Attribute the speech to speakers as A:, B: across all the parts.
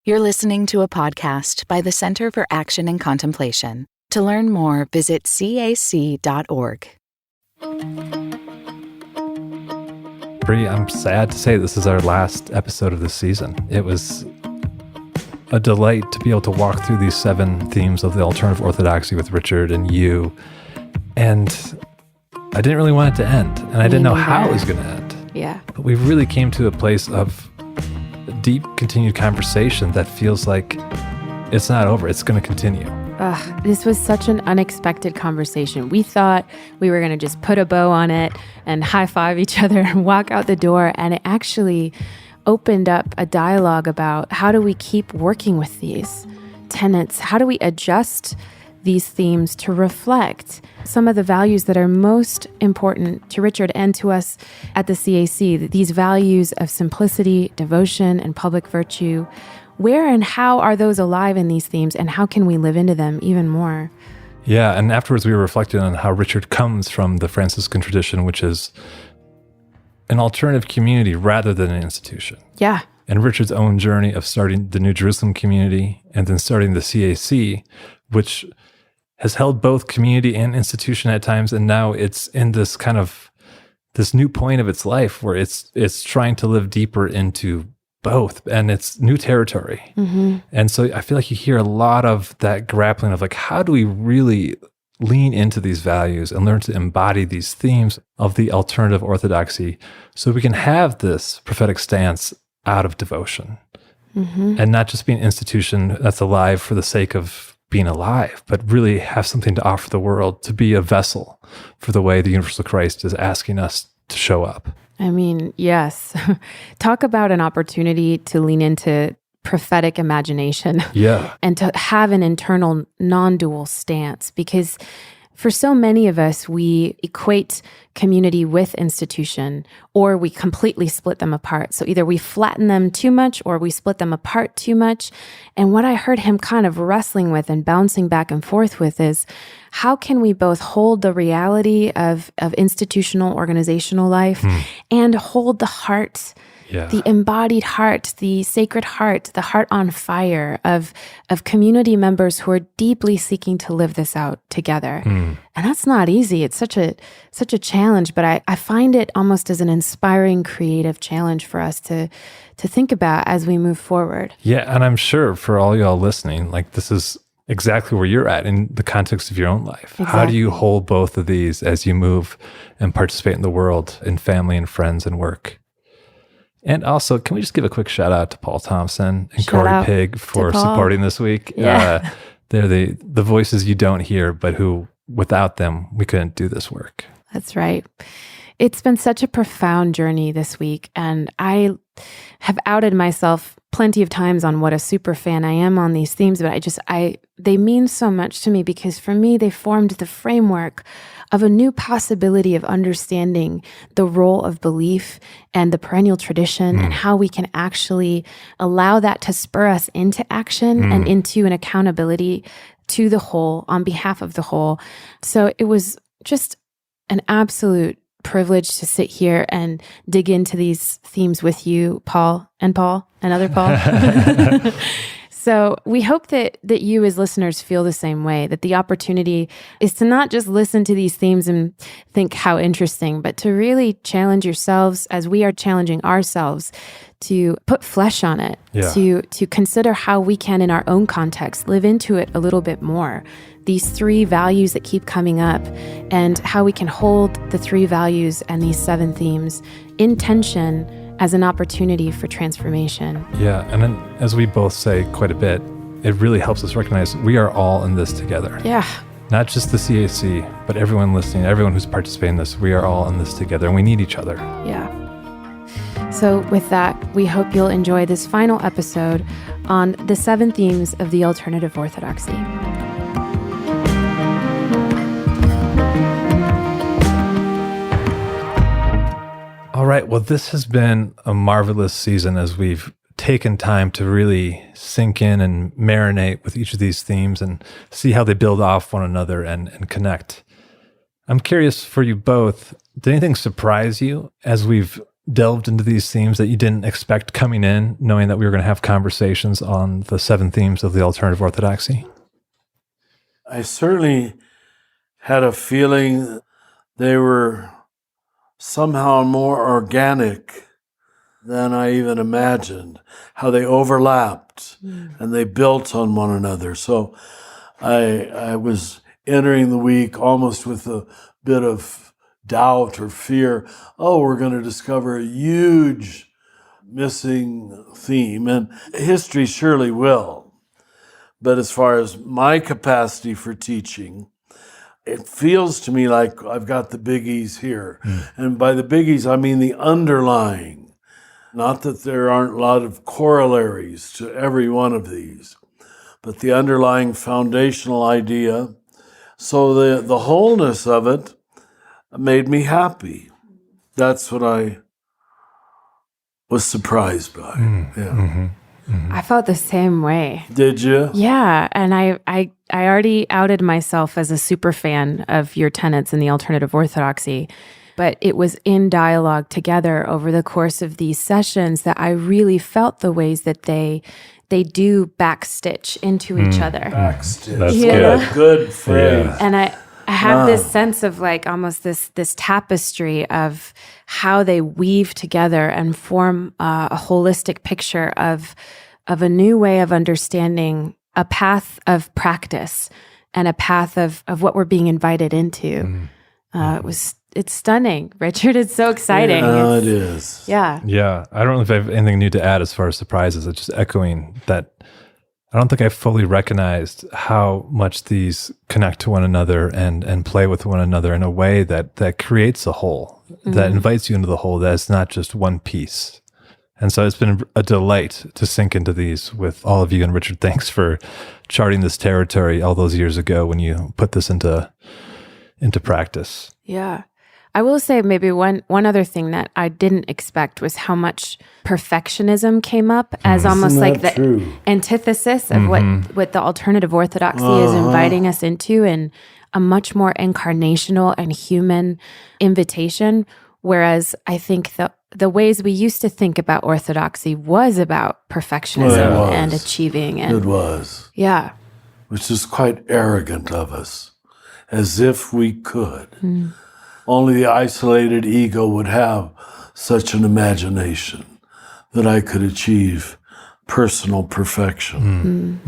A: You're listening to a podcast by the Center for Action and Contemplation. To learn more, visit cac.org.
B: Brie, I'm sad to say this is our last episode of this season. It was a delight to be able to walk through these 7 themes of the Alternative Orthodoxy with Richard and you. And I didn't really want it to end, and I didn't know how it was going to end.
C: Yeah.
B: But we really came to a place of deep, continued conversation that feels like it's not over. It's going to continue.
C: This was such an unexpected conversation. We thought we were going to just put a bow on it and high-five each other and walk out the door, and it actually opened up a dialogue about how do we keep working with these tenets? How do we adjust these themes to reflect some of the values that are most important to Richard and to us at the CAC, these values of simplicity, devotion, and public virtue? Where and how are those alive in these themes, and how can we live into them even more?
B: Yeah, and afterwards we were reflecting on how Richard comes from the Franciscan tradition, which is an alternative community rather than an institution.
C: Yeah.
B: And Richard's own journey of starting the New Jerusalem community and then starting the CAC, which has held both community and institution at times, and now it's in this kind of this new point of its life where it's trying to live deeper into both, and it's new territory. Mm-hmm. And so I feel like you hear a lot of that grappling of like, how do we really lean into these values and learn to embody these themes of the Alternative Orthodoxy so we can have this prophetic stance out of devotion, and not just be an institution that's alive for the sake of being alive, but really have something to offer the world, to be a vessel for the way the universal Christ is asking us to show up.
C: I mean, yes. Talk about an opportunity to lean into prophetic imagination.
B: Yeah.
C: And to have an internal non-dual stance, because for so many of us, we equate community with institution, or we completely split them apart. So either we flatten them too much or we split them apart too much. And what I heard him kind of wrestling with and bouncing back and forth with is, how can we both hold the reality of institutional organizational life and hold the heart, the embodied heart, the sacred heart, the heart on fire of community members who are deeply seeking to live this out together. And that's not easy. It's such a challenge, but I find it almost as an inspiring, creative challenge for us to think about as we move forward.
B: Yeah, and I'm sure for all y'all listening, like this is exactly where you're at in the context of your own life. Exactly. How do you hold both of these as you move and participate in the world, in family and friends and work? And also, can we just give a quick shout out to Paul Thompson and Corey Pig for supporting this week?
C: Yeah.
B: They're the voices you don't hear, but who, without them, we couldn't do this work.
C: That's right. It's been such a profound journey this week, and I have outed myself plenty of times on what a super fan I am on these themes, but they mean so much to me because for me, they formed the framework of a new possibility of understanding the role of belief and the perennial tradition and how we can actually allow that to spur us into action and into an accountability to the whole on behalf of the whole. So it was just an absolute privilege to sit here and dig into these themes with you, Paul, and other Paul. So we hope that you as listeners feel the same way, that the opportunity is to not just listen to these themes and think how interesting, but to really challenge yourselves as we are challenging ourselves to put flesh on it, to consider how we can, in our own context, live into it a little bit more. These 3 values that keep coming up and how we can hold the 3 values and these 7 themes in tension as an opportunity for transformation.
B: Yeah, and then as we both say quite a bit, it really helps us recognize we are all in this together.
C: Yeah.
B: Not just the CAC, but everyone listening, everyone who's participating in this, we are all in this together and we need each other.
C: Yeah. So with that, we hope you'll enjoy this final episode on the 7 themes of the Alternative Orthodoxy.
B: All right, well, this has been a marvelous season as we've taken time to really sink in and marinate with each of these themes and see how they build off one another and connect. I'm curious for you both, did anything surprise you as we've delved into these themes that you didn't expect coming in, knowing that we were going to have conversations on the 7 themes of the Alternative Orthodoxy?
D: I certainly had a feeling they were somehow more organic than I even imagined, how they overlapped and they built on one another. So I was entering the week almost with a bit of doubt or fear. Oh, we're going to discover a huge missing theme, and history surely will. But as far as my capacity for teaching, it feels to me like I've got the biggies here. And by the biggies, I mean the underlying. Not that there aren't a lot of corollaries to every one of these, but the underlying foundational idea. So the wholeness of it made me happy. That's what I was surprised by.
C: I felt the same way.
D: Did you?
C: Yeah, and I already outed myself as a super fan of your tenets in the Alternative Orthodoxy, but it was in dialogue together over the course of these sessions that I really felt the ways that they do backstitch into each other.
D: Backstitch.
B: That's
C: Yeah.
D: Good phrase.
B: Yeah.
C: And I have this sense of like almost this tapestry of how they weave together and form a holistic picture of a new way of understanding a path of practice and a path of what we're being invited into. It's stunning, Richard. It's so exciting.
D: Yeah, it is.
C: Yeah.
B: Yeah, I don't know if I have anything new to add as far as surprises. It's just echoing that I don't think I fully recognized how much these connect to one another and play with one another in a way that creates a whole, that invites you into the whole, that's not just one piece. And so it's been a delight to sink into these with all of you. And Richard, thanks for charting this territory all those years ago when you put this into practice.
C: Yeah. I will say maybe one other thing that I didn't expect was how much perfectionism came up as almost like the
D: true?
C: antithesis of what the Alternative Orthodoxy is inviting us into, and a much more incarnational and human invitation. Whereas I think the ways we used to think about Orthodoxy was about perfectionism and achieving. And
D: It was.
C: yeah.
D: Which is quite arrogant of us, as if we could. Only the isolated ego would have such an imagination that I could achieve personal perfection.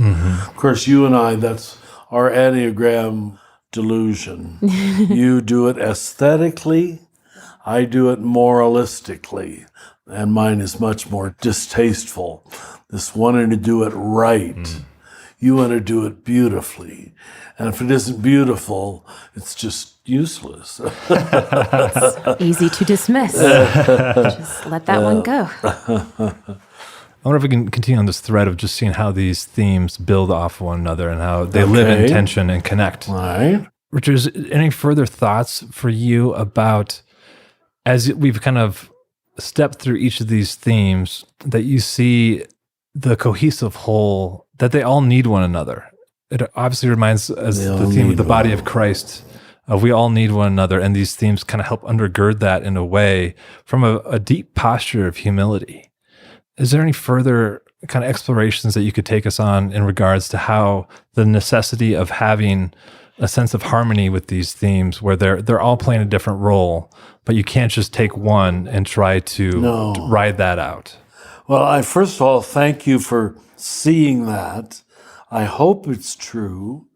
D: Of course, you and I, that's our Enneagram delusion. You do it aesthetically, I do it moralistically, and mine is much more distasteful. This wanting to do it right. You want to do it beautifully. And if it isn't beautiful, it's just useless.
C: It's easy to dismiss. Just let that one go.
B: I wonder if we can continue on this thread of just seeing how these themes build off one another and how they live in tension and connect.
D: Right.
B: Richard, is any further thoughts for you about, as we've kind of stepped through each of these themes, that you see the cohesive whole, that they all need one another? It obviously reminds us the theme of the body of Christ. We all need one another, and these themes kind of help undergird that in a way from a deep posture of humility. Is there any further kind of explorations that you could take us on in regards to how the necessity of having a sense of harmony with these themes, where they're all playing a different role, but you can't just take one and try to ride that out?
D: Well, I first of all thank you for seeing that. I hope it's true.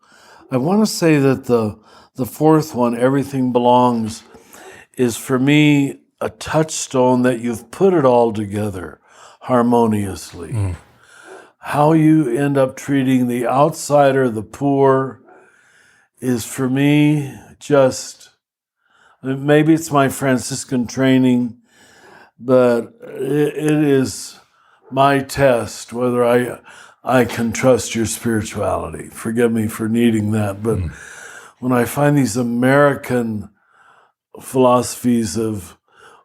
D: I want to say that the fourth one, Everything Belongs, is for me a touchstone that you've put it all together harmoniously. How you end up treating the outsider, the poor, is for me just, maybe it's my Franciscan training, but it is my test whether I can trust your spirituality. Forgive me for needing that, but when I find these American philosophies of,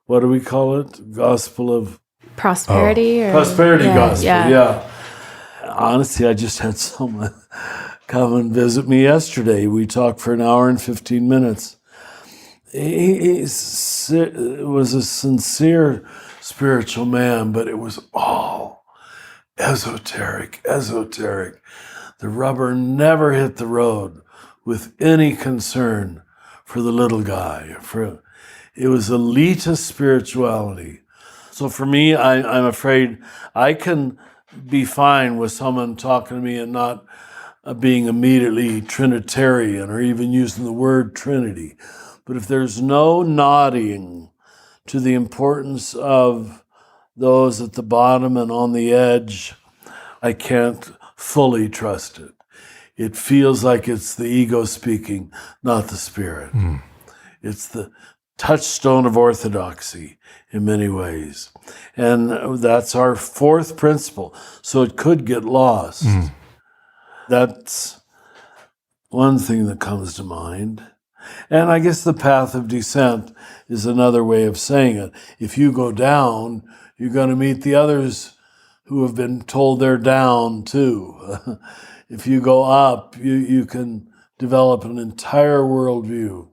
D: what do we call it? Gospel of
C: Prosperity? Or,
D: prosperity gospel,
C: yeah.
D: Honestly, I just had someone come and visit me yesterday. We talked for an hour and 15 minutes. he was a sincere spiritual man, but it was all esoteric. The rubber never hit the road with any concern for the little guy. It was elitist spirituality. So for me, I'm afraid I can be fine with someone talking to me and not being immediately Trinitarian or even using the word Trinity. But if there's no nodding to the importance of those at the bottom and on the edge, I can't fully trust it. It feels like it's the ego speaking, not the spirit. It's the touchstone of orthodoxy in many ways. And that's our fourth principle. So it could get lost. That's one thing that comes to mind. And I guess the path of descent is another way of saying it. If you go down, you're going to meet the others who have been told they're down too. If you go up, you can develop an entire worldview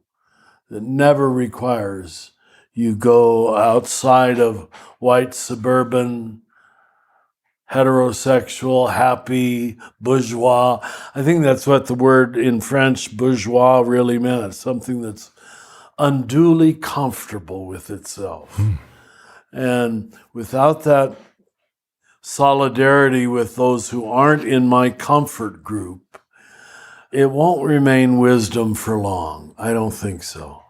D: that never requires you go outside of white, suburban, heterosexual, happy, bourgeois. I think that's what the word in French, bourgeois, really meant. Something that's unduly comfortable with itself. And without that solidarity with those who aren't in my comfort group, it won't remain wisdom for long. I don't think so.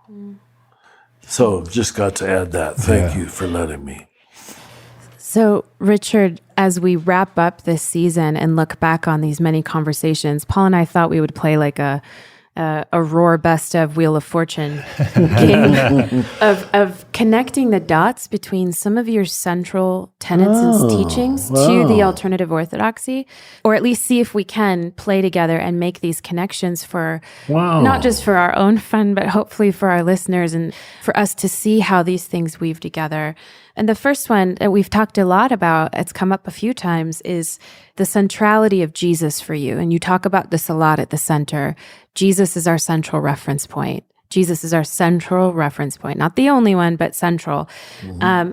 D: So just got to add that. Thank you for letting me.
C: So, Richard, as we wrap up this season and look back on these many conversations, Paul and I thought we would play like a Rohr best of Wheel of Fortune game of connecting the dots between some of your central tenets and teachings to the alternative orthodoxy, or at least see if we can play together and make these connections for not just for our own fun, but hopefully for our listeners and for us to see how these things weave together. And the first one that we've talked a lot about, it's come up a few times, is the centrality of Jesus for you. And you talk about this a lot at the center. Jesus is our central reference point. Jesus is our central reference point. Not the only one, but central.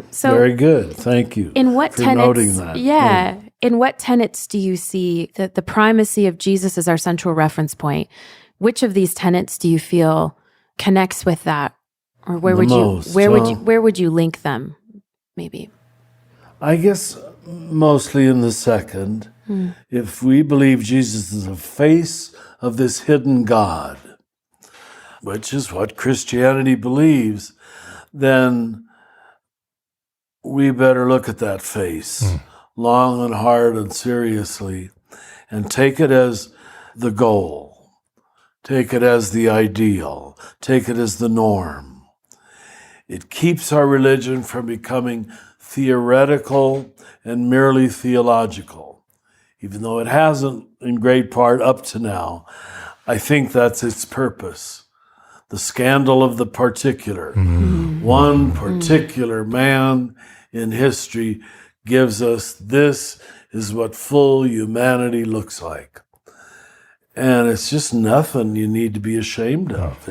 C: So
D: very good. Thank you
C: in what
D: for
C: tenets,
D: noting that.
C: In what tenets do you see that the primacy of Jesus as our central reference point? Which of these tenets do you feel connects with that? Or where would you link them? Maybe.
D: I guess mostly in the second. If we believe Jesus is the face of this hidden God, which is what Christianity believes, then we better look at that face long and hard and seriously and take it as the goal, take it as the ideal, take it as the norm. It keeps our religion from becoming theoretical and merely theological. Even though it hasn't in great part up to now, I think that's its purpose. The scandal of the particular. One particular man in history gives us this is what full humanity looks like. And it's just nothing you need to be ashamed of.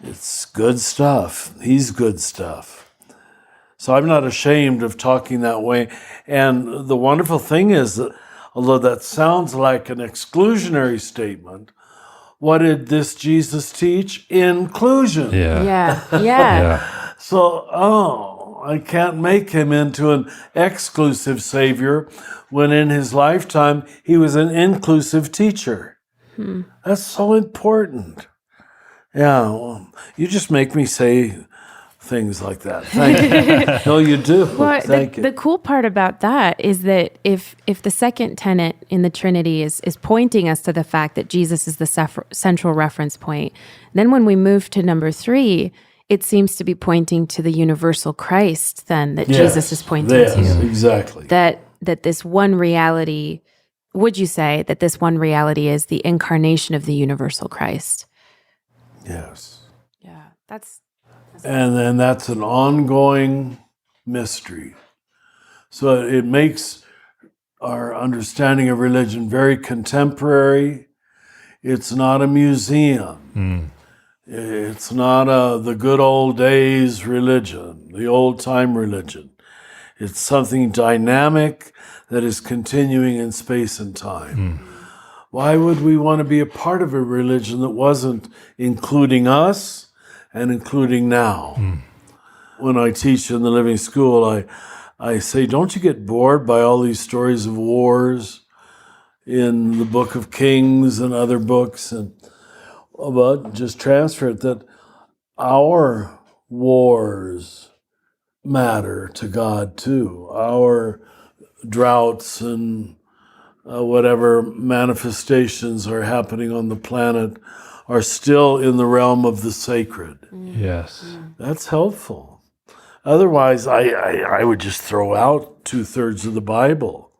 D: It's good stuff. He's good stuff. So I'm not ashamed of talking that way. And the wonderful thing is that, although that sounds like an exclusionary statement, what did this Jesus teach? Inclusion.
C: Yeah.
D: So, I can't make him into an exclusive savior when in his lifetime he was an inclusive teacher. That's so important. Yeah, well, you just make me say things like that. Thank you. No, you do.
C: Well,
D: Thank you.
C: The cool part about that is that if the second tenet in the Trinity is pointing us to the fact that Jesus is the central reference point, then when we move to number 3, it seems to be pointing to the universal Christ then that Jesus is pointing to.
D: Exactly.
C: That this one reality, would you say that this one reality is the incarnation of the universal Christ?
D: Yes.
C: Yeah, that's
D: and then that's an ongoing mystery. So it makes our understanding of religion very contemporary. It's not a museum. It's not the good old days religion, the old time religion. It's something dynamic that is continuing in space and time. Why would we want to be a part of a religion that wasn't including us and including now? When I teach in the Living School, I say, don't you get bored by all these stories of wars in the Book of Kings and other books? But just transfer it that our wars matter to God too. Our droughts and whatever manifestations are happening on the planet are still in the realm of the sacred.
B: Yes.
D: That's helpful. Otherwise, I would just throw out 2/3 of the Bible.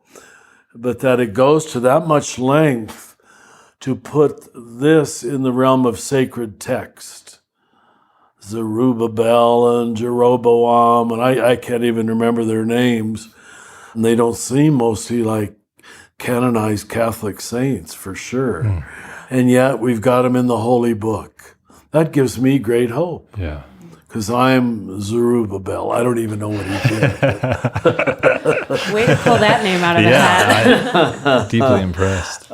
D: But that it goes to that much length to put this in the realm of sacred text. Zerubbabel and Jeroboam, and I can't even remember their names. And they don't seem mostly like canonized Catholic saints, for sure. And yet we've got them in the Holy Book. That gives me great hope.
B: Yeah.
D: Because I'm Zerubbabel. I don't even know what he did.
C: Way to pull that name out of the hat.
B: I'm deeply impressed.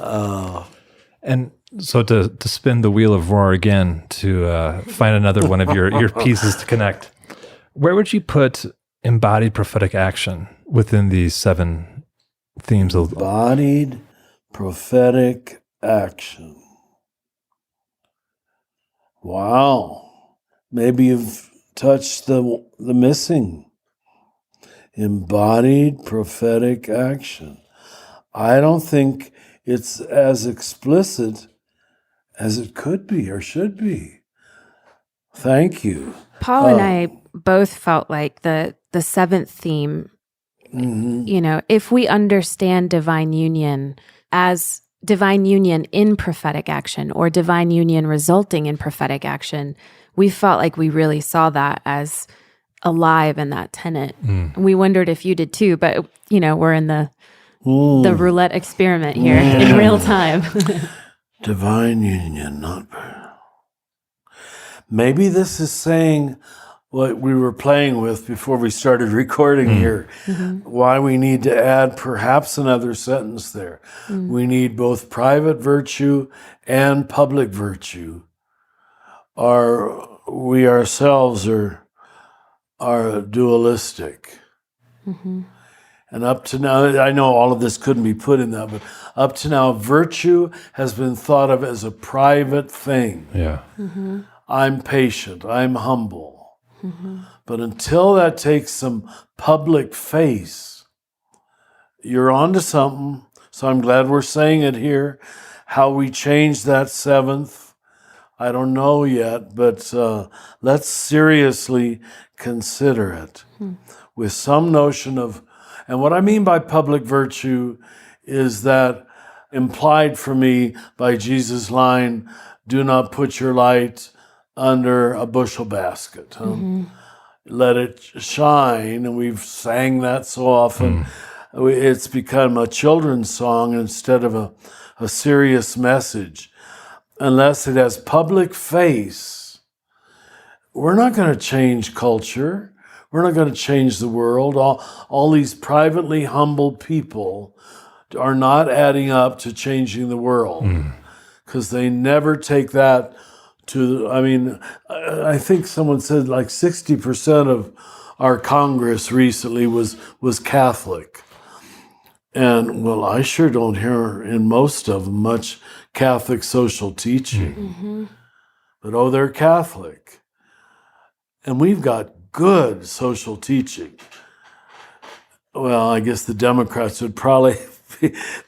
B: And so to spin the wheel of Rohr again, to find another one of your pieces to connect, where would you put embodied prophetic action within these 7 themes of
D: Embodied prophetic action? Wow. Maybe you've touched the missing. Embodied prophetic action. I don't think it's as explicit as it could be or should be. Thank you.
C: Paul and I both felt like the 7th theme, you know, if we understand divine union as divine union in prophetic action or divine union resulting in prophetic action, we felt like we really saw that as alive in that tenet. We wondered if you did too, but, you know, we're in the roulette experiment here in real time.
D: Divine union, not... Maybe this is saying what we were playing with before we started recording here, why we need to add perhaps another sentence there. We need both private virtue and public virtue. We ourselves are dualistic. And up to now, I know all of this couldn't be put in that, but up to now, virtue has been thought of as a private thing.
B: Yeah.
D: I'm patient, I'm humble. But until that takes some public face, you're onto something. So I'm glad we're saying it here. How we change that 7th, I don't know yet, but let's seriously consider it with some notion of, and what I mean by public virtue is that implied for me by Jesus' line, do not put your light under a bushel basket. Let it shine, and we've sang that so often. It's become a children's song instead of a serious message. Unless it has public face, we're not going to change culture. We're not going to change the world. All these privately humble people are not adding up to changing the world because they never take that to, I mean, I think someone said like 60% of our Congress recently was Catholic. And, well, I sure don't hear in most of them much Catholic social teaching. But, they're Catholic. And we've got good social teaching. Well, I guess the Democrats would probably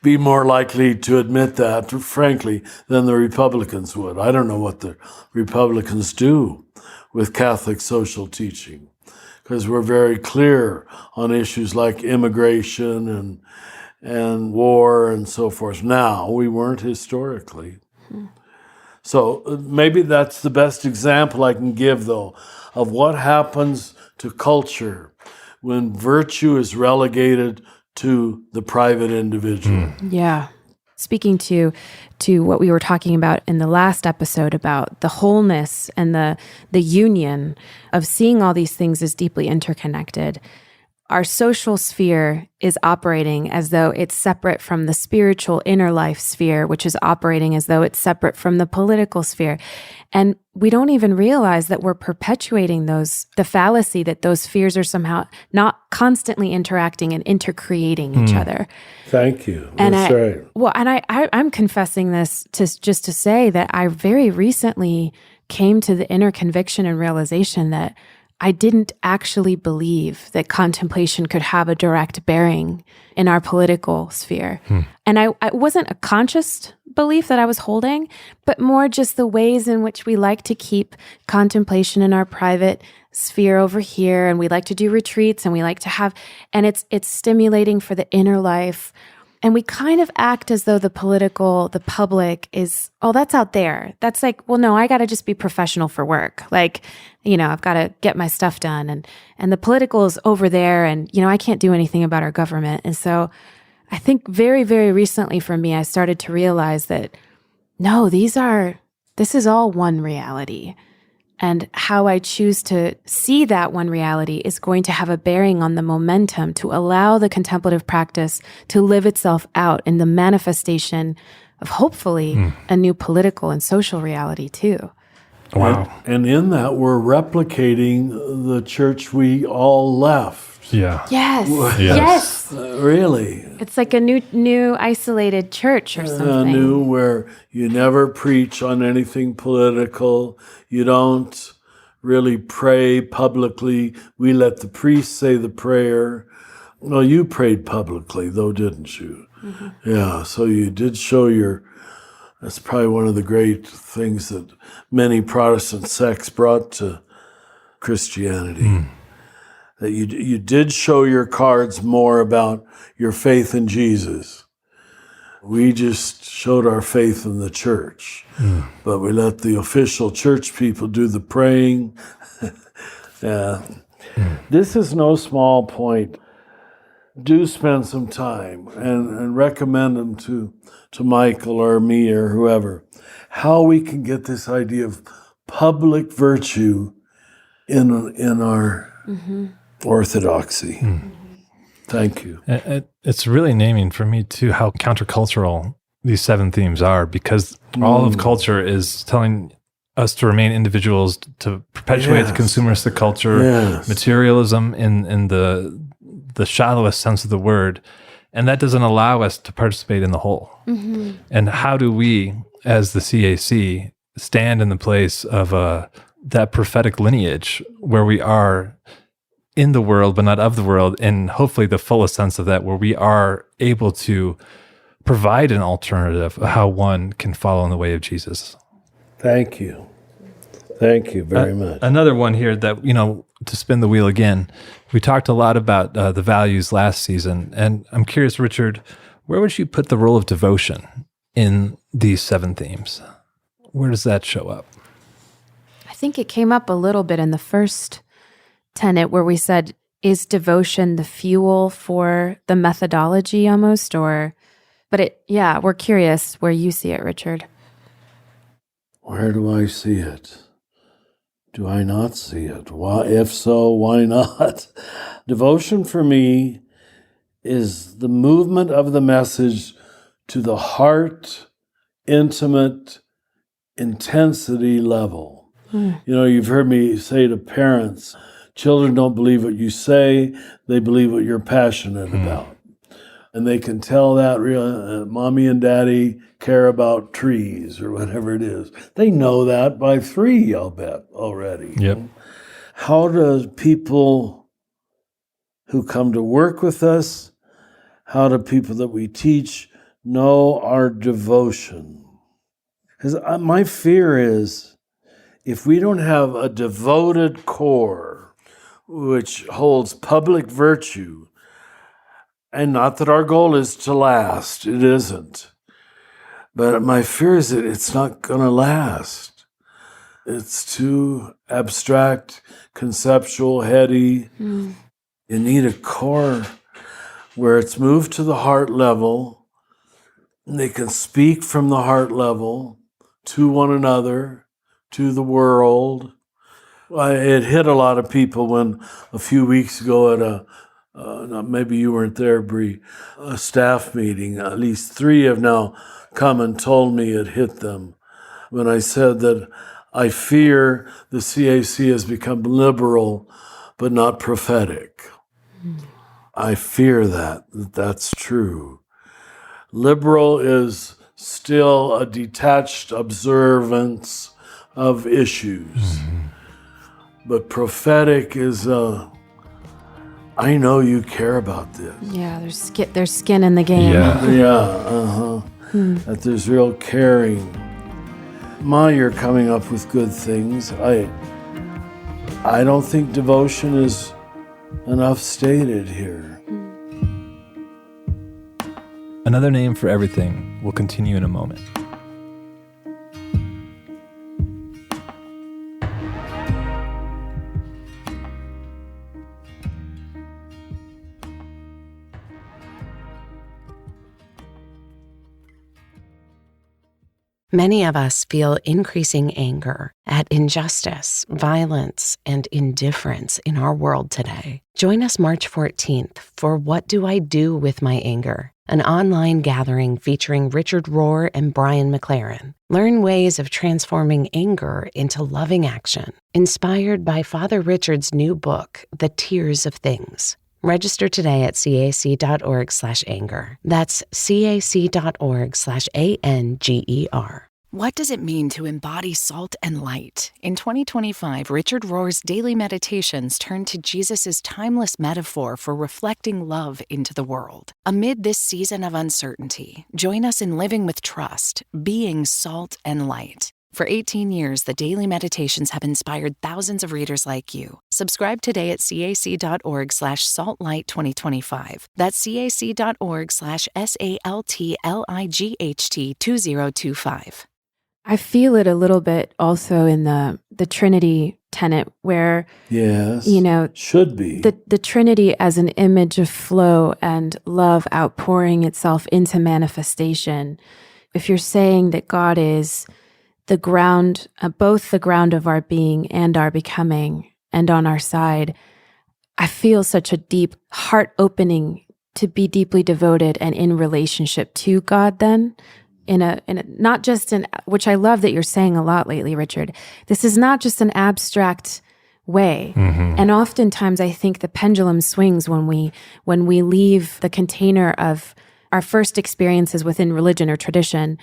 D: be more likely to admit that, frankly, than the Republicans would. I don't know what the Republicans do with Catholic social teaching, because we're very clear on issues like immigration and war and so forth. Now, we weren't historically. So maybe that's the best example I can give, though, of what happens to culture when virtue is relegated to the private individual.
C: Yeah. speaking to what we were talking about in the last episode about the wholeness and the union of seeing all these things as deeply interconnected. Our social sphere is operating as though it's separate from the spiritual inner life sphere, which is operating as though it's separate from the political sphere. And we don't even realize that we're perpetuating the fallacy that those spheres are somehow not constantly interacting and intercreating each other.
D: Thank you. That's right.
C: Well, and I'm confessing this to say that I very recently came to the inner conviction and realization that I didn't actually believe that contemplation could have a direct bearing in our political sphere. And I wasn't a conscious belief that I was holding, but more just the ways in which we like to keep contemplation in our private sphere over here, and we like to do retreats, and we like to have, and it's stimulating for the inner life. And we kind of act as though the public is, oh, that's out there. That's like, well, no, I got to just be professional for work. Like, I've got to get my stuff done. And the political is over there, and, I can't do anything about our government. And so I think very, very recently for me, I started to realize that, no, this is all one reality. And how I choose to see that one reality is going to have a bearing on the momentum to allow the contemplative practice to live itself out in the manifestation of hopefully a new political and social reality too.
B: Wow.
D: And in that, we're replicating the church we all left.
B: Yeah.
C: Yes.
D: Really.
C: It's like a new isolated church or something.
D: New where you never preach on anything political. You don't really pray publicly. We let the priest say the prayer. Well, you prayed publicly, though, didn't you? Mm-hmm. Yeah, so you did show that's probably one of the great things that many Protestant sects brought to Christianity. That you did show your cards more about your faith in Jesus. We just showed our faith in the church, but we let the official church people do the praying. Yeah. This is no small point. Do spend some time and recommend them to Michael or me or whoever, how we can get this idea of public virtue in our orthodoxy. Thank you.
B: It's really naming for me too how countercultural these 7 themes are, because all of culture is telling us to remain individuals, to perpetuate the consumeristic culture, materialism in the shallowest sense of the word, and that doesn't allow us to participate in the whole. And how do we, as the CAC, stand in the place of that prophetic lineage where we are in the world, but not of the world, and hopefully the fullest sense of that, where we are able to provide an alternative of how one can follow in the way of Jesus.
D: Thank you. Thank you very much.
B: Another one here that, to spin the wheel again, we talked a lot about the values last season, and I'm curious, Richard, where would you put the role of devotion in these 7 themes? Where does that show up?
C: I think it came up a little bit in the first tenet where we said, is devotion the fuel for the methodology almost? But we're curious where you see it, Richard.
D: Where do I see it? Do I not see it? Why, if so, why not? Devotion for me is the movement of the message to the heart, intimate, intensity level. You've heard me say to parents, children don't believe what you say, they believe what you're passionate about. And they can tell that mommy and daddy care about trees or whatever it is. They know that by 3, I'll bet, already.
B: Yep.
D: How do people who come to work with us, how do people that we teach know our devotion? Because my fear is if we don't have a devoted core which holds public virtue, and not that our goal is to last, it isn't. But my fear is that it's not going to last. It's too abstract, conceptual, heady. You need a core where it's moved to the heart level, They can speak from the heart level to one another, to the world. It hit a lot of people when a few weeks ago at maybe you weren't there, Brie, a staff meeting, at least 3 have now come and told me it hit them. When I said that I fear the CAC has become liberal, but not prophetic. I fear that's true. Liberal is still a detached observance of issues. But prophetic is, I know you care about this.
C: Yeah, there's skin in the game.
B: Yeah.
D: That there's real caring. Ma, you're coming up with good things. I don't think devotion is enough stated here.
B: Another name for everything will continue in a moment.
E: Many of us feel increasing anger at injustice, violence, and indifference in our world today. Join us March 14th for What Do I Do With My Anger? An online gathering featuring Richard Rohr and Brian McLaren. Learn ways of transforming anger into loving action, inspired by Father Richard's new book, The Tears of Things. Register today at cac.org/anger. That's cac.org/anger.
A: What does it mean to embody salt and light? In 2025, Richard Rohr's daily meditations turn to Jesus' timeless metaphor for reflecting love into the world. Amid this season of uncertainty, join us in living with trust, being salt and light. For 18 years, the daily meditations have inspired thousands of readers like you. Subscribe today at cac.org/saltlight2025. That's cac.org/SALTLIGHT2025.
C: I feel it a little bit also in the Trinity tenet where,
D: Yes, should be.
C: The Trinity as an image of flow and love outpouring itself into manifestation. If you're saying that God is the ground, both the ground of our being and our becoming, and on our side, I feel such a deep heart opening to be deeply devoted and in relationship to God then. In a not just in, which I love that you're saying a lot lately, Richard. This is not just an abstract way. And oftentimes I think the pendulum swings when we leave the container of our first experiences within religion or tradition,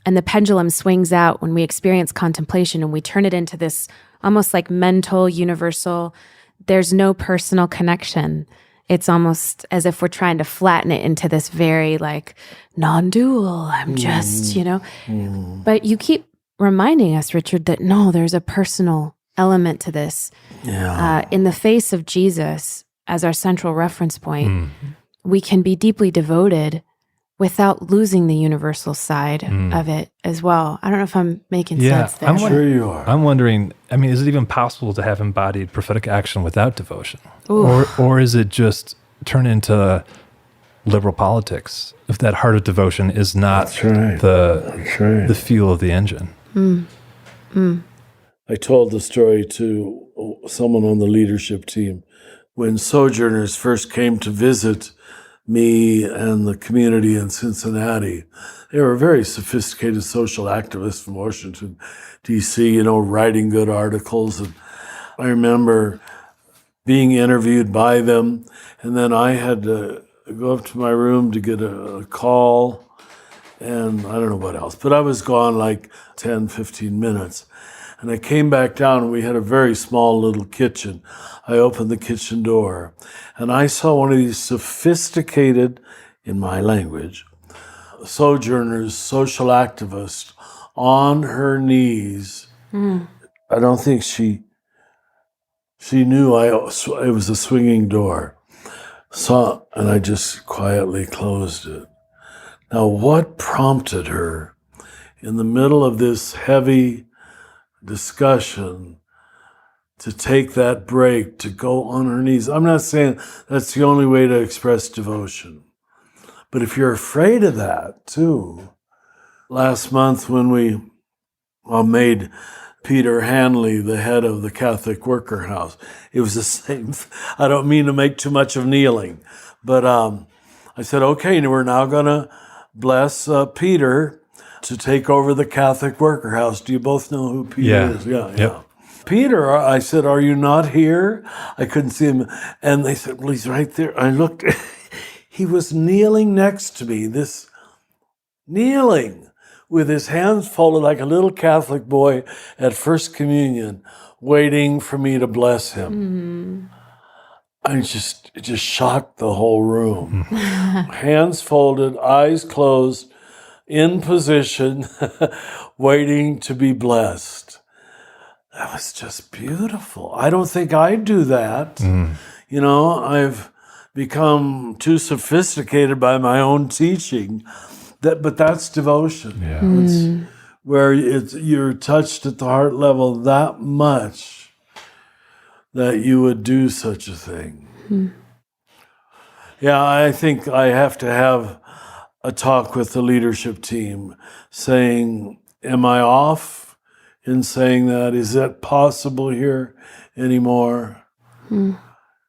C: and the pendulum swings out when we experience contemplation and we turn it into this almost like mental, universal, there's no personal connection. It's almost as if we're trying to flatten it into this very like non-dual, I'm just, But you keep reminding us, Richard, that no, there's a personal element to this. In the face of Jesus as our central reference point, we can be deeply devoted without losing the universal side of it as well. I don't know if I'm making sense there.
D: I'm sure you are.
B: I'm wondering, is it even possible to have embodied prophetic action without devotion?
C: Ooh.
B: Or is it just turn into liberal politics if that heart of devotion is not the fuel of the engine?
D: I told the story to someone on the leadership team. When sojourners first came to visit me and the community in Cincinnati, they were very sophisticated social activists from Washington, D.C., writing good articles. And I remember being interviewed by them, and then I had to go up to my room to get a call, and I don't know what else, but I was gone like 10, 15 minutes. And I came back down, and we had a very small little kitchen. I opened the kitchen door, and I saw one of these sophisticated, in my language, sojourners, social activist, on her knees. I don't think she knew it was a swinging door. And I just quietly closed it. Now, what prompted her in the middle of this heavy discussion to take that break, to go on her knees? I'm not saying that's the only way to express devotion, But if you're afraid of that too, last month when we made Peter Hanley the head of the Catholic Worker House, it was the same. I don't mean to make too much of kneeling, but I said, okay, we're now going to bless Peter to take over the Catholic Worker House. Do you both know who Peter is? Yeah. Peter, I said, are you not here? I couldn't see him. And they said, well, he's right there. I looked, he was kneeling next to me, kneeling with his hands folded like a little Catholic boy at First Communion, waiting for me to bless him. It just shocked the whole room. Hands folded, eyes closed, in position, waiting to be blessed. That was just beautiful. I don't think I'd do that. You know, I've become too sophisticated by my own teaching. But that's devotion.
B: Yeah.
D: It's where you're touched at the heart level that much that you would do such a thing. Yeah, I think I have to have a talk with the leadership team saying, am I off in saying that? Is that possible here anymore?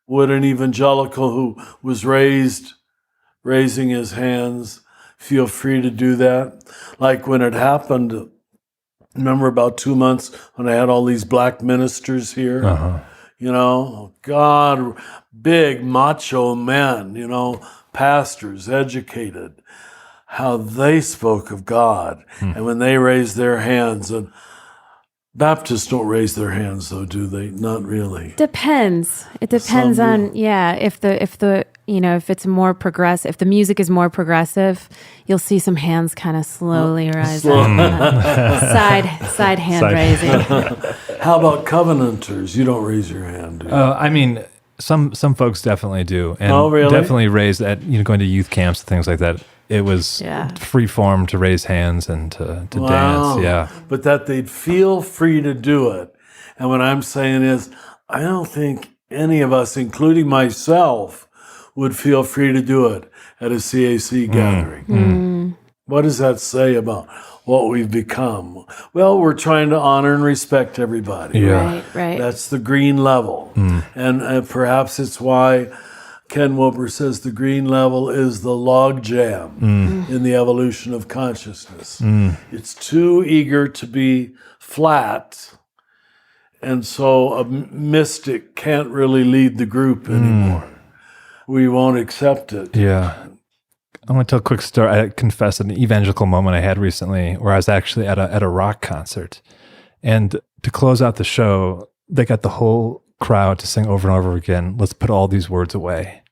D: Would an evangelical who was raising his hands feel free to do that? Like when it happened, remember about 2 months when I had all these black ministers here? You know, God, big macho men, you know, pastors, educated, how they spoke of God. And when they raised their hands, and Baptists don't raise their hands though, do they? Not really.
C: Depends. It depends on, if it's more progressive, if the music is more progressive, you'll see some hands kind of slowly rise up. Side hand raising.
D: How about covenanters? You don't raise your hand, do you?
B: I mean, some folks definitely do. And
D: really?
B: definitely raise at, going to youth camps and things like that. It was free form to raise hands and to dance. Yeah.
D: But that they'd feel free to do it. And what I'm saying is, I don't think any of us, including myself, would feel free to do it at a CAC gathering. What does that say about what we've become? Well, we're trying to honor and respect everybody.
B: Yeah.
C: Right.
D: That's the green level. And perhaps it's why Ken Wilber says the green level is the log jam in the evolution of consciousness. It's too eager to be flat, and so a mystic can't really lead the group anymore. We won't accept it.
B: Yeah. I want to tell a quick story. I confess an evangelical moment I had recently where I was actually at a rock concert. And to close out the show, they got the whole crowd to sing over and over again, "Let's put all these words away."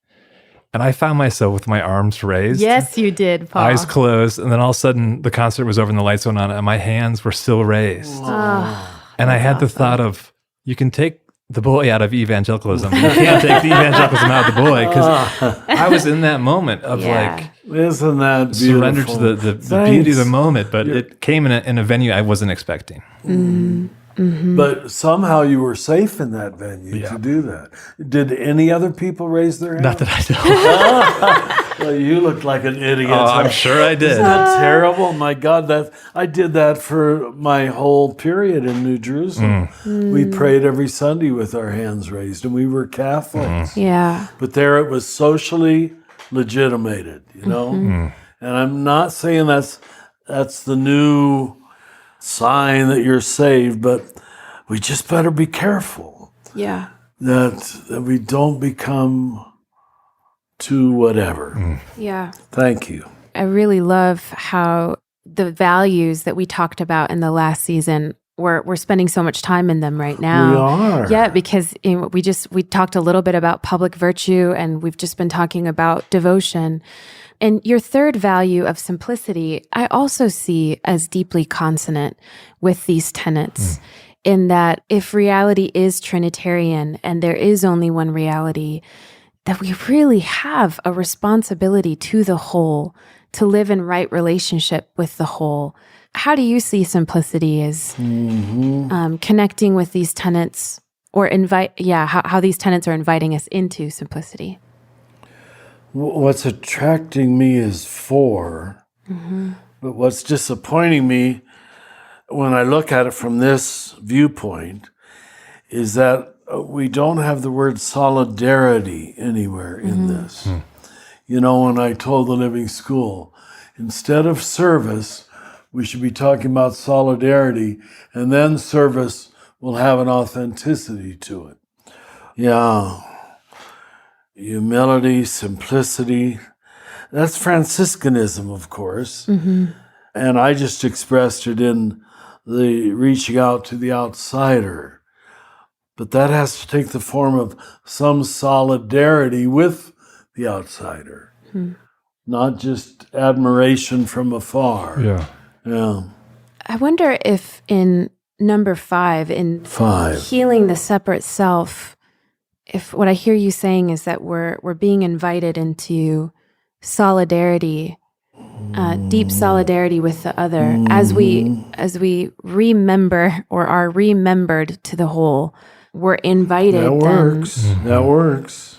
B: And I found myself with my arms raised.
C: Yes, you did, Paul.
B: Eyes closed. And then all of a sudden the concert was over and the lights went on and my hands were still raised. And I had the thought of, you can take the boy out of evangelicalism. You can't take the evangelicalism out of the boy, because I was in that moment of
D: Isn't that beautiful?
B: surrender to the beauty of the moment, but it came in a venue I wasn't expecting.
D: But somehow you were safe in that venue to do that. Did any other people raise their hands?
B: Not that I know.
D: Well, you looked like an idiot.
B: Oh, I'm sure I did.
D: Isn't that terrible? My God, I did that for my whole period in New Jerusalem. We prayed every Sunday with our hands raised, and we were Catholics.
C: Yeah.
D: But there it was socially legitimated, you know? And I'm not saying that's the new sign that you're saved, but we just better be careful.
C: Yeah.
D: That we don't become too whatever.
C: Yeah.
D: Thank you.
C: I really love how the values that we talked about in the last season, we're spending so much time in them right now.
D: We are.
C: Yeah, because we talked a little bit about public virtue, and we've just been talking about devotion. And your third value of simplicity, I also see as deeply consonant with these tenets, in that if reality is Trinitarian and there is only one reality, that we really have a responsibility to the whole, to live in right relationship with the whole. How do you see simplicity as connecting with these tenets, or how these tenets are inviting us into simplicity?
D: what's attracting me is 4. But what's disappointing me when I look at it from this viewpoint is that we don't have the word solidarity anywhere in this. You know, when I told the Living School, instead of service, we should be talking about solidarity, and then service will have an authenticity to it. Yeah. Humility, simplicity. That's Franciscanism, of course. And I just expressed it in the reaching out to the outsider. But that has to take the form of some solidarity with the outsider, not just admiration from afar. Yeah.
C: I wonder if in number 5, in
D: 5.
C: healing the separate self, if what I hear you saying is that we're being invited into solidarity, deep solidarity with the other, as we remember or are remembered to the whole. We're invited.
D: That works. That works.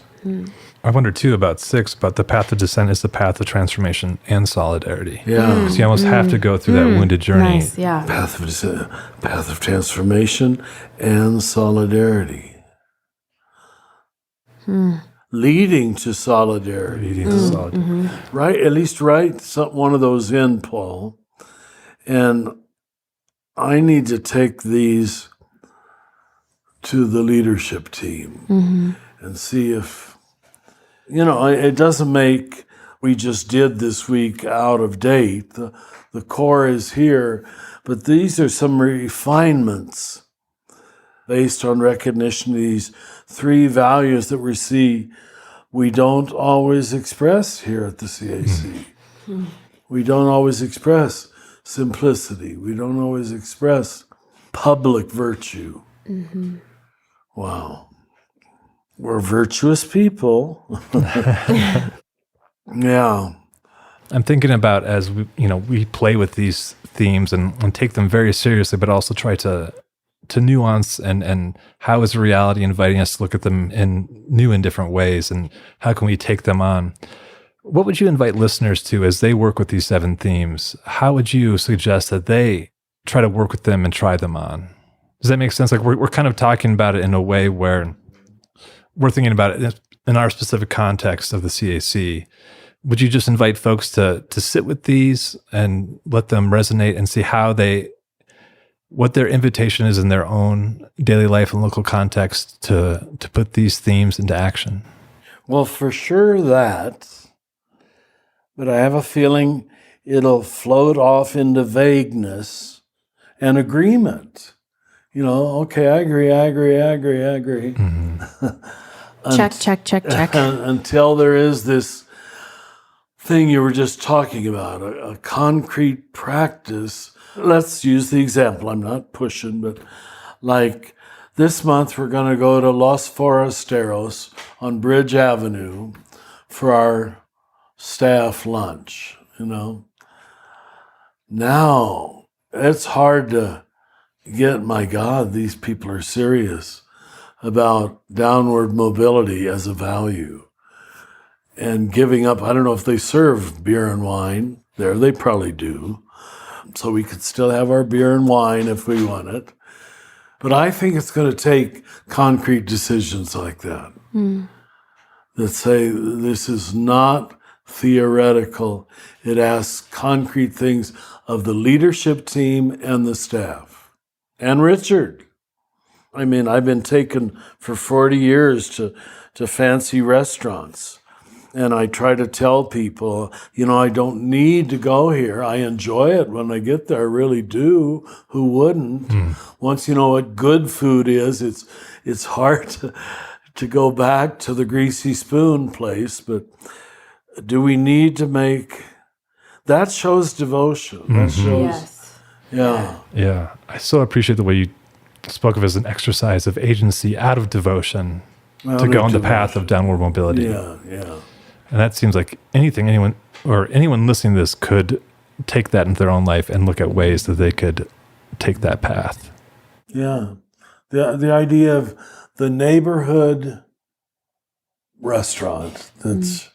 B: I wonder too about 6, about the path of descent is the path of transformation and solidarity.
D: Yeah.
B: Because you almost have to go through that wounded journey.
C: Nice, yeah.
D: Path of descent, path of transformation and solidarity. Leading to solidarity. Right? At least write one of those in, Paul. And I need to take these to the leadership team and see if, it doesn't make we just did this week out of date. The core is here, but these are some refinements based on recognition of these 3 values that we don't always express here at the CAC. We don't always express simplicity. We don't always express public virtue. Wow. We're virtuous people. Yeah.
B: I'm thinking about as we play with these themes and take them very seriously, but also try to nuance and how is reality inviting us to look at them in new and different ways, and how can we take them on? What would you invite listeners to as they work with these 7 themes? How would you suggest that they try to work with them and try them on? Does that make sense? Like we're kind of talking about it in a way where we're thinking about it in our specific context of the CAC. Would you just invite folks to sit with these and let them resonate and see what their invitation is in their own daily life and local context to put these themes into action?
D: Well, for sure that, but I have a feeling it'll float off into vagueness and agreement. Okay, I agree.
C: Check.
D: Until there is this thing you were just talking about, a concrete practice. Let's use the example. I'm not pushing, but like this month we're going to go to Los Forasteros on Bridge Avenue for our staff lunch, Now, it's hard to get, my God, these people are serious about downward mobility as a value and giving up. I don't know if they serve beer and wine there. They probably do. So we could still have our beer and wine if we want it. But I think it's going to take concrete decisions like that that say this is not theoretical. It asks concrete things of the leadership team and the staff. And Richard. I mean, I've been taken for 40 years to fancy restaurants. And I try to tell people, I don't need to go here. I enjoy it when I get there. I really do. Who wouldn't? Once you know what good food is, it's hard to go back to the greasy spoon place. But do we need to make... That shows devotion. That shows...
C: Yes.
B: Yeah. I so appreciate the way you spoke of it as an exercise of agency out of devotion to go on the path of downward mobility.
D: Yeah.
B: And that seems like anyone listening to this could take that into their own life and look at ways that they could take that path.
D: Yeah. The idea of the neighborhood restaurant that's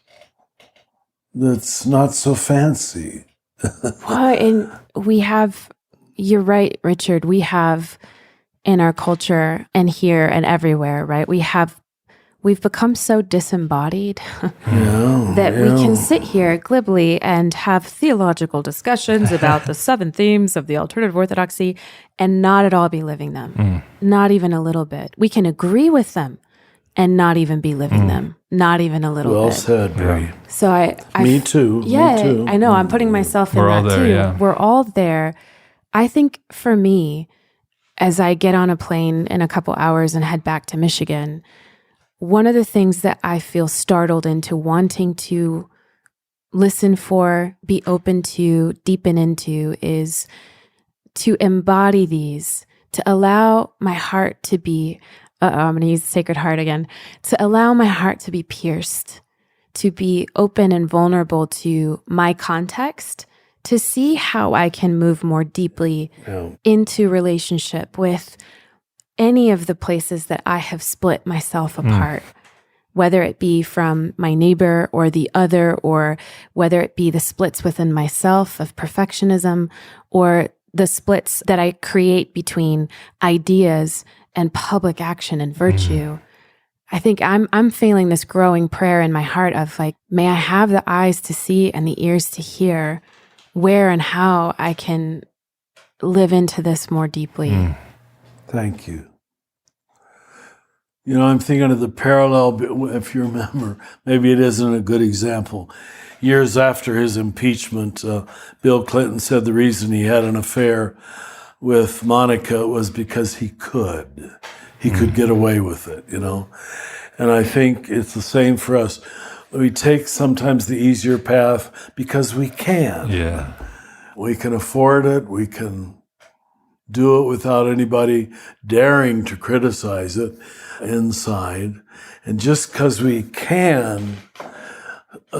D: that's not so fancy.
C: Well, and you're right, Richard, we have in our culture and here and everywhere, right? We've become so disembodied that we can sit here glibly and have theological discussions about the 7 themes of the Alternative Orthodoxy and not at all be living them, not even a little bit. We can agree with them and not even be living them, not even a little bit.
D: Well said, Brie.
C: So
D: Me too.
C: Yeah,
D: Me too.
C: I know. I'm putting myself in
B: We're all
C: that
B: there,
C: too.
B: yeah.
C: We're all there. I think for me, as I get on a plane in a couple hours and head back to Michigan, one of the things that I feel startled into wanting to listen for, be open to, deepen into is to embody these, to allow my heart to be, I'm going to use Sacred Heart again, to allow my heart to be pierced, to be open and vulnerable to my context, to see how I can move more deeply into relationship with any of the places that I have split myself apart, whether it be from my neighbor or the other, or whether it be the splits within myself of perfectionism, or the splits that I create between ideas and public action and virtue. I think I'm feeling this growing prayer in my heart of like, may I have the eyes to see and the ears to hear where and how I can live into this more deeply.
D: Thank you. You know, I'm thinking of the parallel, if you remember, maybe it isn't a good example. Years after his impeachment, Bill Clinton said the reason he had an affair with Monica was because he could. He could get away with it, you know. And I think it's the same for us. We take sometimes the easier path because we can.
B: Yeah.
D: We can afford it. We can do it without anybody daring to criticize it inside. And just because we can,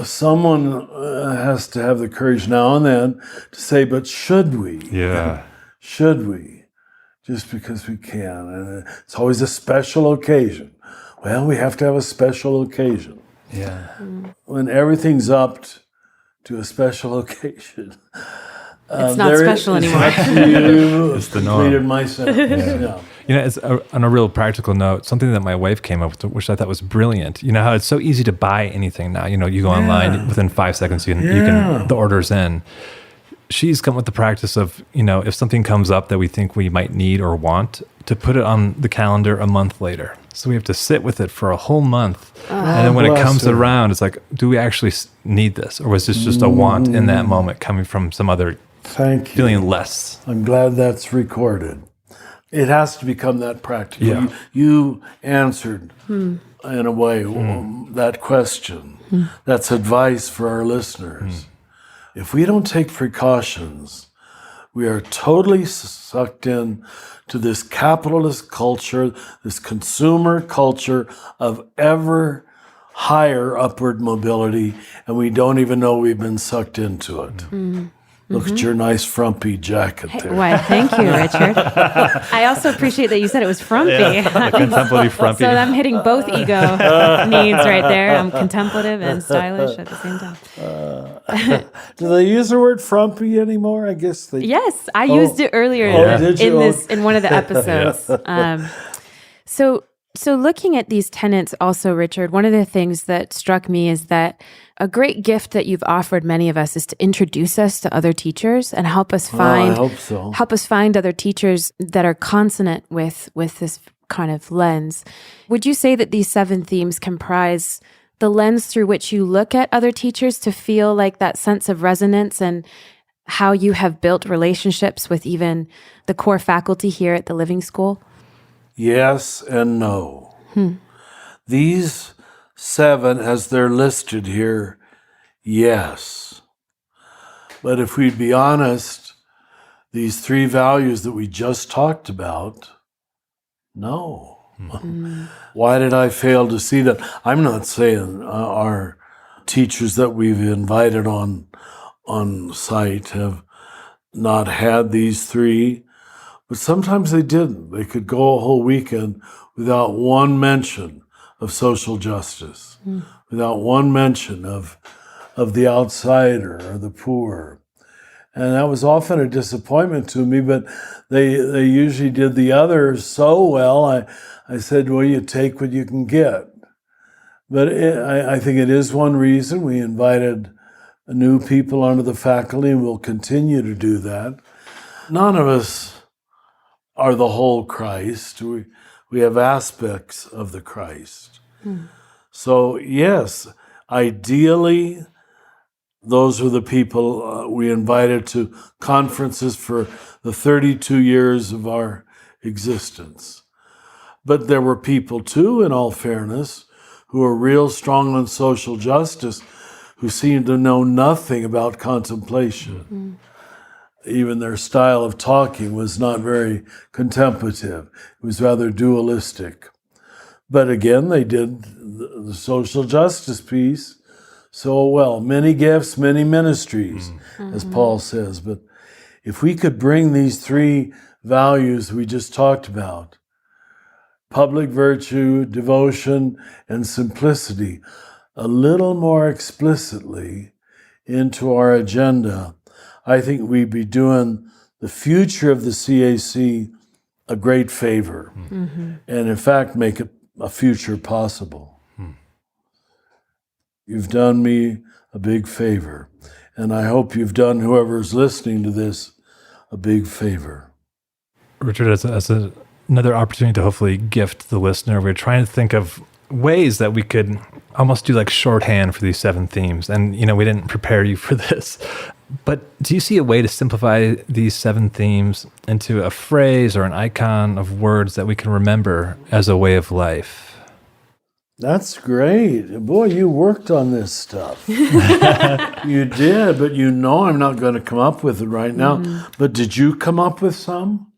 D: someone has to have the courage now and then to say, but should we?
B: Yeah.
D: Should we? Just because we can. And it's always a special occasion. Well, we have to have a special occasion.
B: Yeah.
D: When everything's up to a special occasion,
C: It's not special anymore.
D: It's
B: the norm.
D: completed my sentence. Yeah.
B: You know, it's on a real practical note, something that my wife came up with, which I thought was brilliant. You know how it's so easy to buy anything now. You know, you go online, within 5 seconds, you can the order's in. She's come with the practice of, you know, if something comes up that we think we might need or want, to put it on the calendar a month later. So we have to sit with it for a whole month. And then when it comes around, it's like, do we actually need this? Or was this just a want in that moment coming from some other
D: Thank you.
B: feeling less?
D: I'm glad that's recorded. It has to become that practical.
B: Yeah.
D: You answered, in a way, that question. That's advice for our listeners. If we don't take precautions, we are totally sucked in to this capitalist culture, this consumer culture of ever higher upward mobility, and we don't even know we've been sucked into it. Look at your nice frumpy jacket there.
C: Why, thank you, Richard. I also appreciate that you said it was frumpy.
B: The contemplative frumpy.
C: So I'm hitting both ego needs right there. I'm contemplative and stylish at the same time.
D: Do they use the word frumpy anymore? I guess they...
C: Yes, I used it earlier
D: did you?
C: in one of the episodes. So looking at these tenets also, Richard, one of the things that struck me is that a great gift that you've offered many of us is to introduce us to other teachers and help us find
D: I hope so.
C: help us find other teachers that are consonant with this kind of lens. Would you say that these 7 themes comprise the lens through which you look at other teachers to feel like that sense of resonance and how you have built relationships with even the core faculty here at the Living School?
D: Yes and no. These 7, as they're listed here, yes. But if we'd be honest, these 3 values that we just talked about, no. Why did I fail to see that? I'm not saying our teachers that we've invited on site have not had these 3, but sometimes they didn't. They could go a whole weekend without one mention of social justice, without one mention of of the outsider or the poor. And that was often a disappointment to me, but they usually did the others so well. I said, well, you take what you can get. But I think it is one reason we invited new people onto the faculty, and we'll continue to do that. None of us are the whole Christ. We have aspects of the Christ. So yes, ideally, those are the people we invited to conferences for the 32 years of our existence. But there were people too, in all fairness, who are real strong on social justice, who seem to know nothing about contemplation. Even their style of talking was not very contemplative. It was rather dualistic. But again, they did the social justice piece so well. Many gifts, many ministries, as Paul says. But if we could bring these three values we just talked about, public virtue, devotion, and simplicity, a little more explicitly into our agenda, I think we'd be doing the future of the CAC a great favor, and in fact make it a future possible. You've done me a big favor, and I hope you've done whoever's listening to this a big favor.
B: Richard, as another opportunity to hopefully gift the listener, we're trying to think of ways that we could almost do like shorthand for these 7 themes. And, we didn't prepare you for this, but do you see a way to simplify these 7 themes into a phrase or an icon of words that we can remember as a way of life?
D: That's great. Boy, you worked on this stuff. You did, but I'm not going to come up with it right now. But did you come up with some?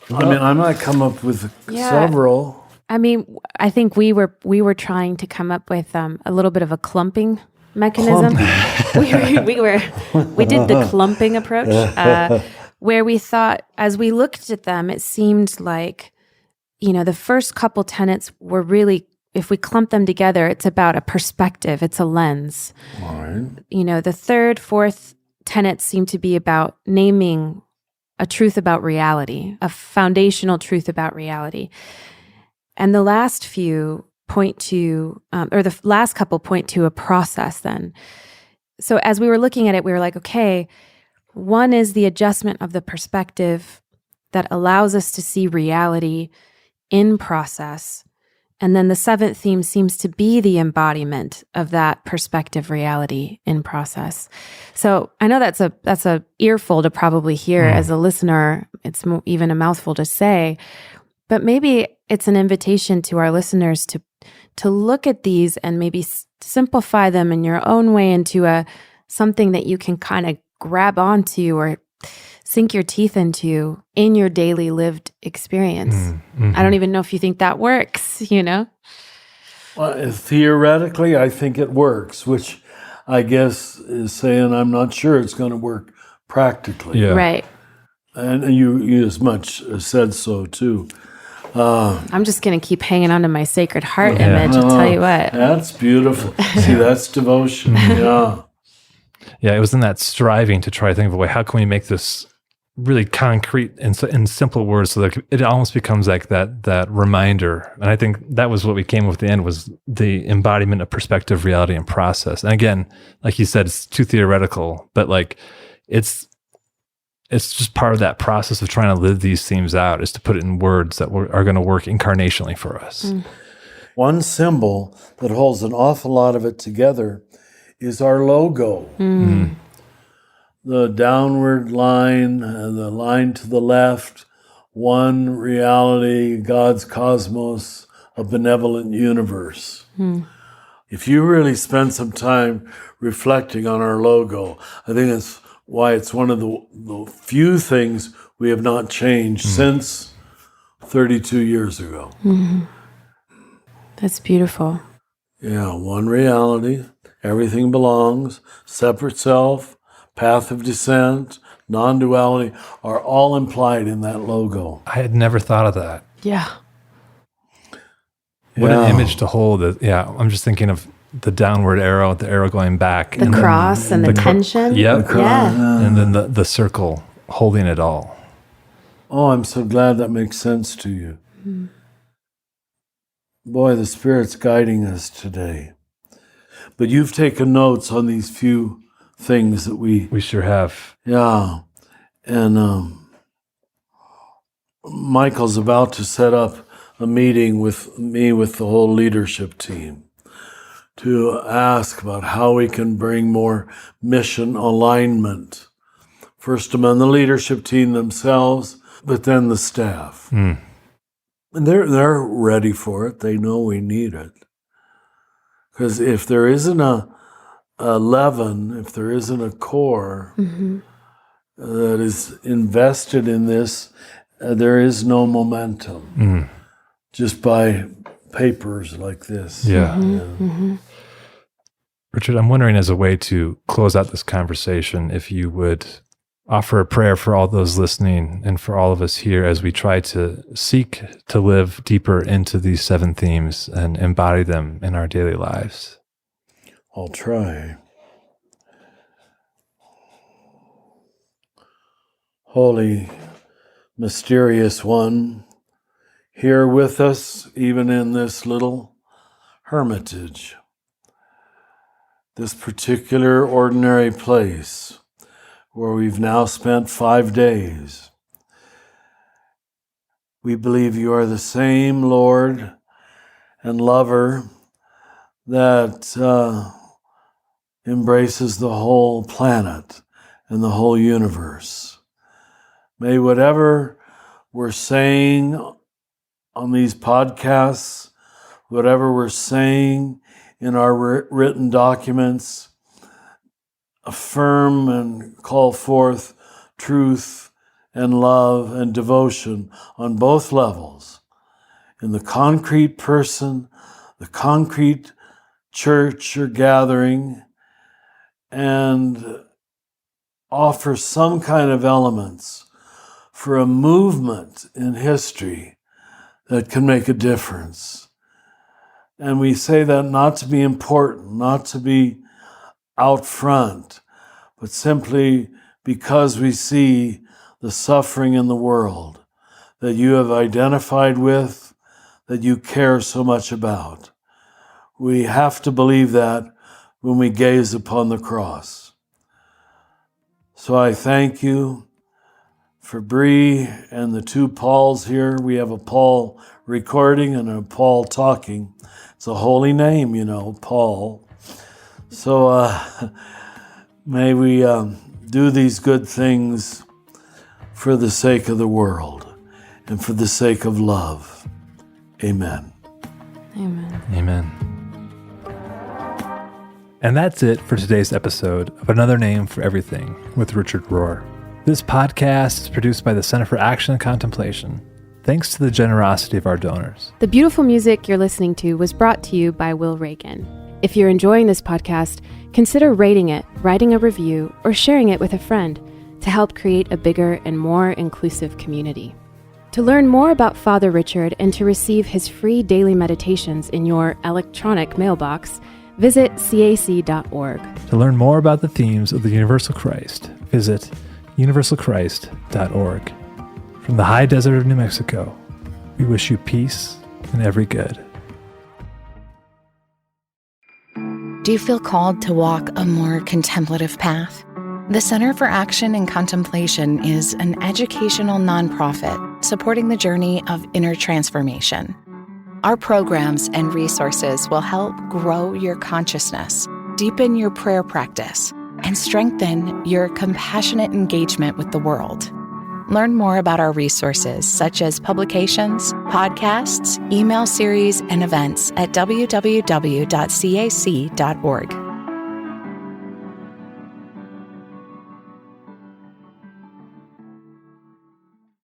D: I might come up with several.
C: I think we were trying to come up with a little bit of a clumping mechanism. we did the clumping approach, where we thought, as we looked at them, it seemed like, the first couple tenets were really, if we clump them together, it's about a perspective, it's a lens.
D: All right.
C: The third, fourth tenets seem to be about naming a truth about reality, a foundational truth about reality. And the last few point to, or the last couple point to a process then. So as we were looking at it, we were like, okay, one is the adjustment of the perspective that allows us to see reality in process. And then the 7th theme seems to be the embodiment of that perspective reality in process. So I know that's a earful to probably hear as a listener. It's even a mouthful to say, but maybe it's an invitation to our listeners to look at these and maybe simplify them in your own way into something that you can kind of grab onto or sink your teeth into in your daily lived experience. I don't even know if you think that works,
D: Well, theoretically, I think it works, which I guess is saying I'm not sure it's going to work practically.
B: Yeah.
C: Right.
D: And you as much said so, too.
C: I'm just going to keep hanging on to my Sacred Heart image, I'll tell you what.
D: That's beautiful. See, that's devotion. Yeah.
B: Yeah, it was in that striving to try to think of a way, how can we make this really concrete and in simple words so that it almost becomes like that reminder. And I think that was what we came with at the end, was the embodiment of perspective, reality, and process. And again, like you said, it's too theoretical, but like it's just part of that process of trying to live these themes out, is to put it in words that are going to work incarnationally for us.
D: One symbol that holds an awful lot of it together is our logo. The downward line, the line to the left, one reality, God's cosmos, a benevolent universe. If you really spend some time reflecting on our logo, I think that's why it's one of the few things we have not changed since 32 years ago.
C: That's beautiful.
D: Yeah, one reality, everything belongs, separate self, path of descent, non-duality are all implied in that logo.
B: I had never thought of that.
C: Yeah.
B: What an image to hold. Yeah, I'm just thinking of the downward arrow, the arrow going back.
C: The cross and the tension.
B: Yep.
C: Yeah.
B: And then the circle holding it all.
D: Oh, I'm so glad that makes sense to you. Mm. Boy, the Spirit's guiding us today. But you've taken notes on these few things that we
B: sure have.
D: Yeah. And Michael's about to set up a meeting with me, with the whole leadership team, to ask about how we can bring more mission alignment. First among the leadership team themselves, but then the staff. Mm. And they're ready for it. They know we need it. Because if there isn't a leaven, if there isn't a core that is invested in this, there is no momentum. Just by papers like this.
B: Yeah. Richard, I'm wondering, as a way to close out this conversation, if you would offer a prayer for all those listening and for all of us here as we try to seek to live deeper into these 7 themes and embody them in our daily lives.
D: I'll try. Holy, mysterious one, here with us, even in this little hermitage, this particular ordinary place where we've now spent 5 days. We believe you are the same Lord and lover that embraces the whole planet and the whole universe. May whatever we're saying on these podcasts, whatever we're saying in our written documents, affirm and call forth truth and love and devotion on both levels, in the concrete person, the concrete church or gathering, and offer some kind of elements for a movement in history that can make a difference. And we say that not to be important, not to be out front, but simply because we see the suffering in the world that you have identified with, that you care so much about. We have to believe that when we gaze upon the cross. So I thank you for Brie and the 2 Pauls here. We have a Paul recording and a Paul talking. It's a holy name, Paul. So may we do these good things for the sake of the world and for the sake of love. Amen.
C: Amen.
B: Amen. And that's it for today's episode of Another Name for Everything with Richard Rohr. This podcast is produced by the Center for Action and Contemplation, thanks to the generosity of our donors.
C: The beautiful music you're listening to was brought to you by Will Reagan. If you're enjoying this podcast, consider rating it, writing a review, or sharing it with a friend to help create a bigger and more inclusive community. To learn more about Father Richard and to receive his free daily meditations in your electronic mailbox, visit cac.org.
B: To learn more about the themes of the Universal Christ, visit universalchrist.org. From the high desert of New Mexico, we wish you peace and every good.
A: Do you feel called to walk a more contemplative path? The Center for Action and Contemplation is an educational nonprofit supporting the journey of inner transformation. Our programs and resources will help grow your consciousness, deepen your prayer practice, and strengthen your compassionate engagement with the world. Learn more about our resources, such as publications, podcasts, email series, and events at www.cac.org.